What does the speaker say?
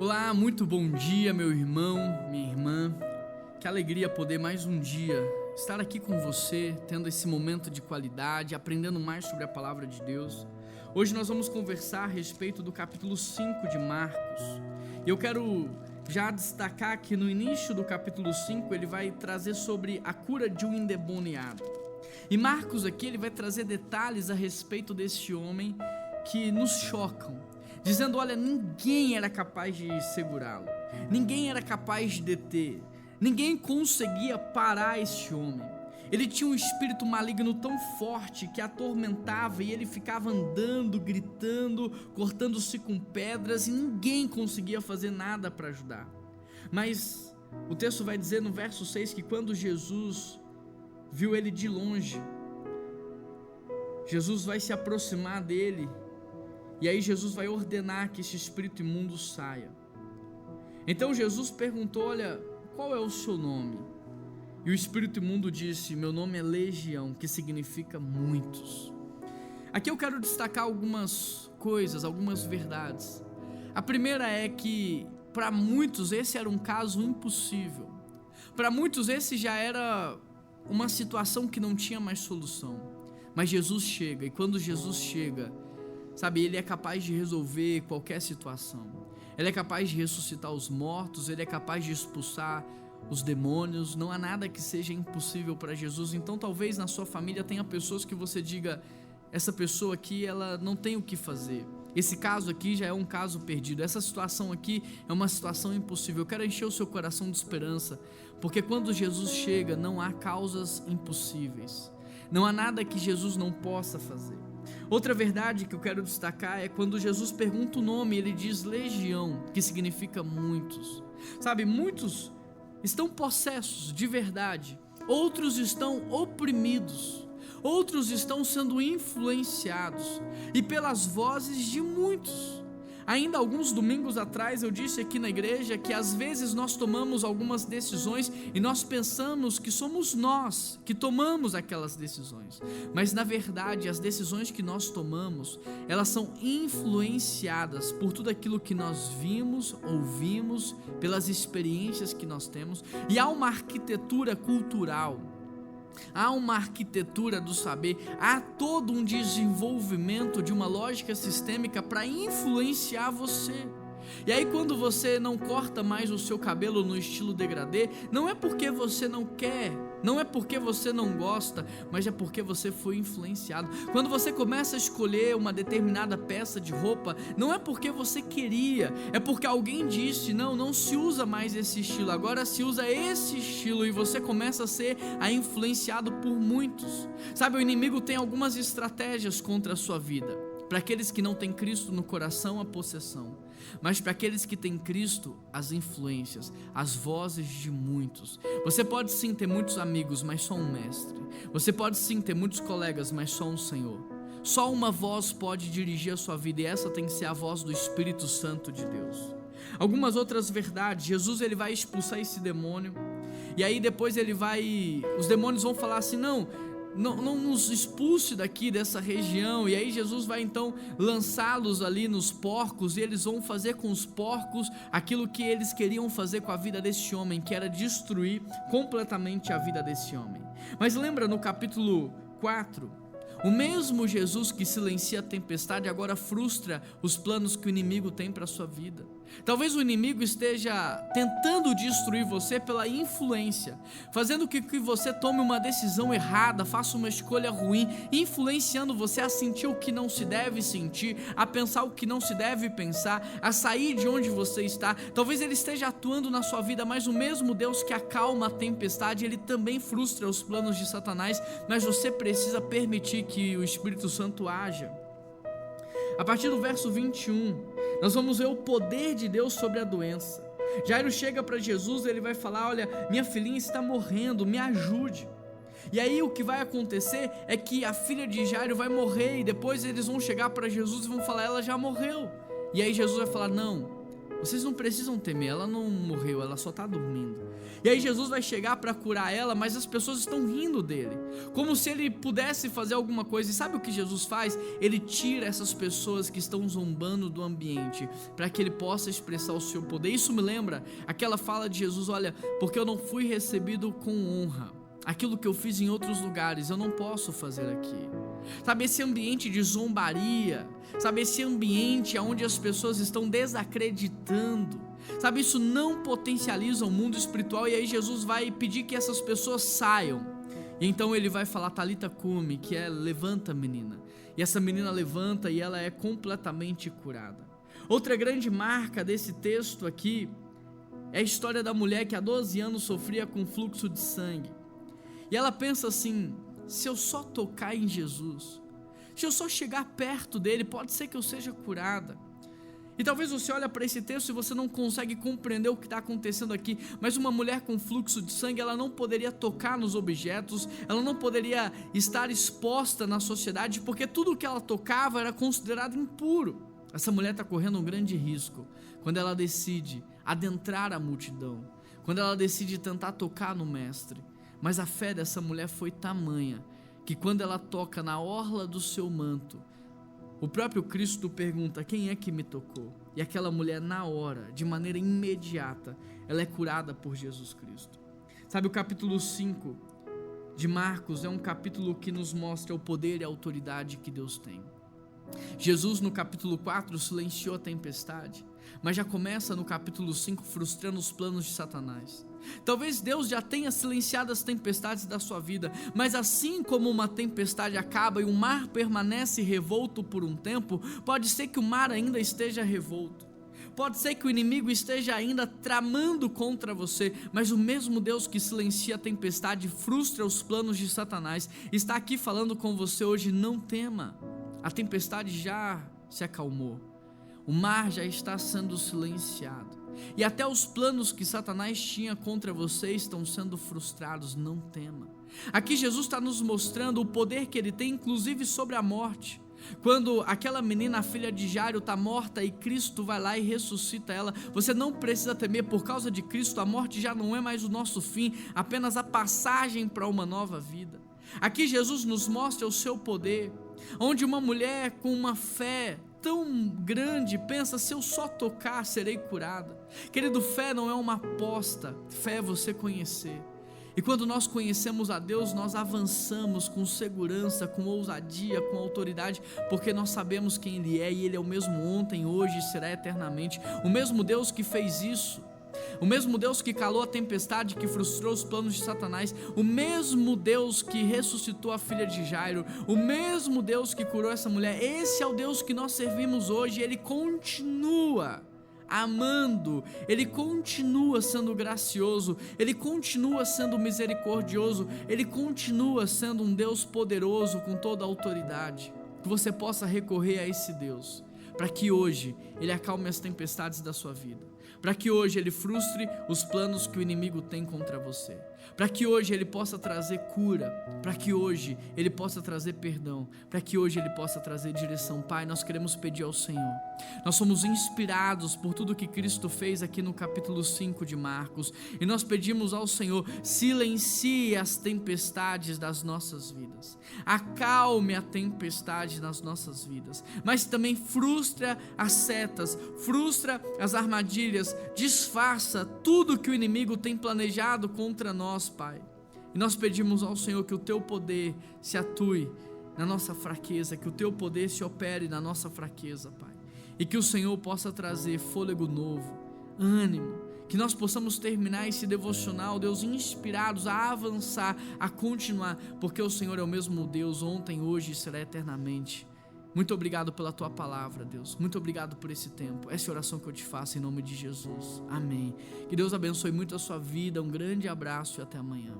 Olá, muito bom dia, meu irmão, minha irmã. Que alegria poder mais um dia estar aqui com você, tendo esse momento de qualidade, aprendendo mais sobre a palavra de Deus. Hoje nós vamos conversar a respeito do capítulo 5 de Marcos. E eu quero já destacar que no início do capítulo 5 ele vai trazer sobre a cura de um endemoniado. E Marcos aqui ele vai trazer detalhes a respeito desse homem que nos chocam, dizendo: olha, ninguém era capaz de segurá-lo, ninguém era capaz de deter, ninguém conseguia parar este homem. Ele tinha um espírito maligno tão forte que atormentava, e ele ficava andando, gritando, cortando-se com pedras, e ninguém conseguia fazer nada para ajudar. Mas o texto vai dizer no verso 6 que quando Jesus viu ele de longe, Jesus vai se aproximar dele, e aí Jesus vai ordenar que esse espírito imundo saia. Então Jesus perguntou: olha, qual é o seu nome? E o espírito imundo disse: meu nome é Legião, que significa muitos. Aqui eu quero destacar algumas coisas, algumas verdades. A primeira é que para muitos esse era um caso impossível. Para muitos esse já era uma situação que não tinha mais solução. Mas Jesus chega, e quando Jesus chega, sabe, ele é capaz de resolver qualquer situação. Ele é capaz de ressuscitar os mortos, ele é capaz de expulsar os demônios. Não há nada que seja impossível para Jesus. Então talvez na sua família tenha pessoas que você diga: essa pessoa aqui, ela não tem o que fazer. Esse caso aqui já é um caso perdido. Essa situação aqui é uma situação impossível. Eu quero encher o seu coração de esperança, porque quando Jesus chega, não há causas impossíveis. Não há nada que Jesus não possa fazer. Outra verdade que eu quero destacar é quando Jesus pergunta o nome, ele diz Legião, que significa muitos. Sabe, muitos estão possessos de verdade, outros estão oprimidos, outros estão sendo influenciados e pelas vozes de muitos. Ainda alguns domingos atrás eu disse aqui na igreja que às vezes nós tomamos algumas decisões e nós pensamos que somos nós que tomamos aquelas decisões, mas na verdade as decisões que nós tomamos, elas são influenciadas por tudo aquilo que nós vimos, ouvimos, pelas experiências que nós temos. E há uma arquitetura cultural, há uma arquitetura do saber, há todo um desenvolvimento de uma lógica sistêmica para influenciar você. E aí quando você não corta mais o seu cabelo no estilo degradê, não é porque você não quer, não é porque você não gosta, mas é porque você foi influenciado. Quando você começa a escolher uma determinada peça de roupa, não é porque você queria, é porque alguém disse: não se usa mais esse estilo, agora se usa esse estilo, e você começa a ser influenciado por muitos. Sabe, o inimigo tem algumas estratégias contra a sua vida. Para aqueles que não têm Cristo no coração, a possessão. Mas para aqueles que têm Cristo, as influências, as vozes de muitos. Você pode sim ter muitos amigos, mas só um mestre. Você pode sim ter muitos colegas, mas só um Senhor. Só uma voz pode dirigir a sua vida, e essa tem que ser a voz do Espírito Santo de Deus. Algumas outras verdades: Jesus ele vai expulsar esse demônio, e aí depois os demônios vão falar assim: não nos expulse daqui dessa região. E aí Jesus vai então lançá-los ali nos porcos, e eles vão fazer com os porcos aquilo que eles queriam fazer com a vida desse homem, que era destruir completamente a vida desse homem. Mas lembra, no capítulo 4, o mesmo Jesus que silencia a tempestade agora frustra os planos que o inimigo tem para a sua vida. Talvez o inimigo esteja tentando destruir você pela influência, fazendo com que você tome uma decisão errada, faça uma escolha ruim, influenciando você a sentir o que não se deve sentir, a pensar o que não se deve pensar, a sair de onde você está. Talvez ele esteja atuando na sua vida, mas o mesmo Deus que acalma a tempestade, ele também frustra os planos de Satanás. Mas você precisa permitir que o Espírito Santo haja. A partir do verso 21, nós vamos ver o poder de Deus sobre a doença. Jairo chega para Jesus, ele vai falar: olha, minha filhinha está morrendo, me ajude. E aí o que vai acontecer é que a filha de Jairo vai morrer, e depois eles vão chegar para Jesus e vão falar: ela já morreu. E aí Jesus vai falar: não, Vocês não precisam temer, ela não morreu, ela só está dormindo. E aí Jesus vai chegar para curar ela, mas as pessoas estão rindo dele, como se ele pudesse fazer alguma coisa. E sabe o que Jesus faz? Ele tira essas pessoas que estão zombando do ambiente, para que ele possa expressar o seu poder. Isso me lembra aquela fala de Jesus: olha, porque eu não fui recebido com honra, aquilo que eu fiz em outros lugares, eu não posso fazer aqui. Sabe, esse ambiente de zombaria, sabe, esse ambiente onde as pessoas estão desacreditando, sabe, isso não potencializa o mundo espiritual. E aí Jesus vai pedir que essas pessoas saiam. E então ele vai falar Talita cumi, que é levanta, menina. E essa menina levanta e ela é completamente curada. Outra grande marca desse texto aqui é a história da mulher que há 12 anos sofria com fluxo de sangue. E ela pensa assim: se eu só tocar em Jesus, se eu só chegar perto dele, pode ser que eu seja curada. E talvez você olhe para esse texto e você não consegue compreender o que está acontecendo aqui, mas uma mulher com fluxo de sangue, ela não poderia tocar nos objetos, ela não poderia estar exposta na sociedade, porque tudo que ela tocava era considerado impuro. Essa mulher está correndo um grande risco quando ela decide adentrar a multidão, quando ela decide tentar tocar no mestre. Mas a fé dessa mulher foi tamanha, que quando ela toca na orla do seu manto, o próprio Cristo pergunta: quem é que me tocou? E aquela mulher, na hora, de maneira imediata, ela é curada por Jesus Cristo. Sabe, o capítulo 5 de Marcos é um capítulo que nos mostra o poder e a autoridade que Deus tem. Jesus no capítulo 4 silenciou a tempestade, mas já começa no capítulo 5 frustrando os planos de Satanás. Talvez Deus já tenha silenciado as tempestades da sua vida, mas assim como uma tempestade acaba e o mar permanece revolto por um tempo, pode ser que o mar ainda esteja revolto, pode ser que o inimigo esteja ainda tramando contra você, mas o mesmo Deus que silencia a tempestade, frustra os planos de Satanás, está aqui falando com você hoje: não tema, a tempestade já se acalmou, o mar já está sendo silenciado, e até os planos que Satanás tinha contra você estão sendo frustrados. Não tema. Aqui Jesus está nos mostrando o poder que ele tem, inclusive sobre a morte. Quando aquela menina, a filha de Jairo, está morta e Cristo vai lá e ressuscita ela, você não precisa temer. Por causa de Cristo, a morte já não é mais o nosso fim, apenas a passagem para uma nova vida. Aqui Jesus nos mostra o seu poder, onde uma mulher com uma fé tão grande pensa: se eu só tocar, serei curada. Querido, fé não é uma aposta, fé é você conhecer. E quando nós conhecemos a Deus, nós avançamos com segurança, com ousadia, com autoridade, porque nós sabemos quem Ele é, e Ele é o mesmo ontem, hoje e será eternamente. O mesmo Deus que fez isso, o mesmo Deus que calou a tempestade, que frustrou os planos de Satanás, o mesmo Deus que ressuscitou a filha de Jairo, o mesmo Deus que curou essa mulher, esse é o Deus que nós servimos hoje. Ele continua amando, Ele continua sendo gracioso, Ele continua sendo misericordioso, Ele continua sendo um Deus poderoso com toda a autoridade. Que você possa recorrer a esse Deus, para que hoje Ele acalme as tempestades da sua vida, para que hoje Ele frustre os planos que o inimigo tem contra você, para que hoje Ele possa trazer cura, para que hoje Ele possa trazer perdão, para que hoje Ele possa trazer direção. Pai, nós queremos pedir ao Senhor, nós somos inspirados por tudo que Cristo fez aqui no capítulo 5 de Marcos, e nós pedimos ao Senhor: silencie as tempestades das nossas vidas, acalme a tempestade nas nossas vidas, mas também frustra as setas, frustra as armadilhas, disfarça tudo que o inimigo tem planejado contra nós, Pai. E nós pedimos ao Senhor que o Teu poder se atue na nossa fraqueza, que o Teu poder se opere na nossa fraqueza, Pai, e que o Senhor possa trazer fôlego novo, ânimo, que nós possamos terminar esse devocional, Deus, inspirados a avançar, a continuar, porque o Senhor é o mesmo Deus ontem, hoje e será eternamente. Muito obrigado pela Tua palavra, Deus. Muito obrigado por esse tempo. Essa é a oração que eu te faço em nome de Jesus. Amém. Que Deus abençoe muito a sua vida. Um grande abraço e até amanhã.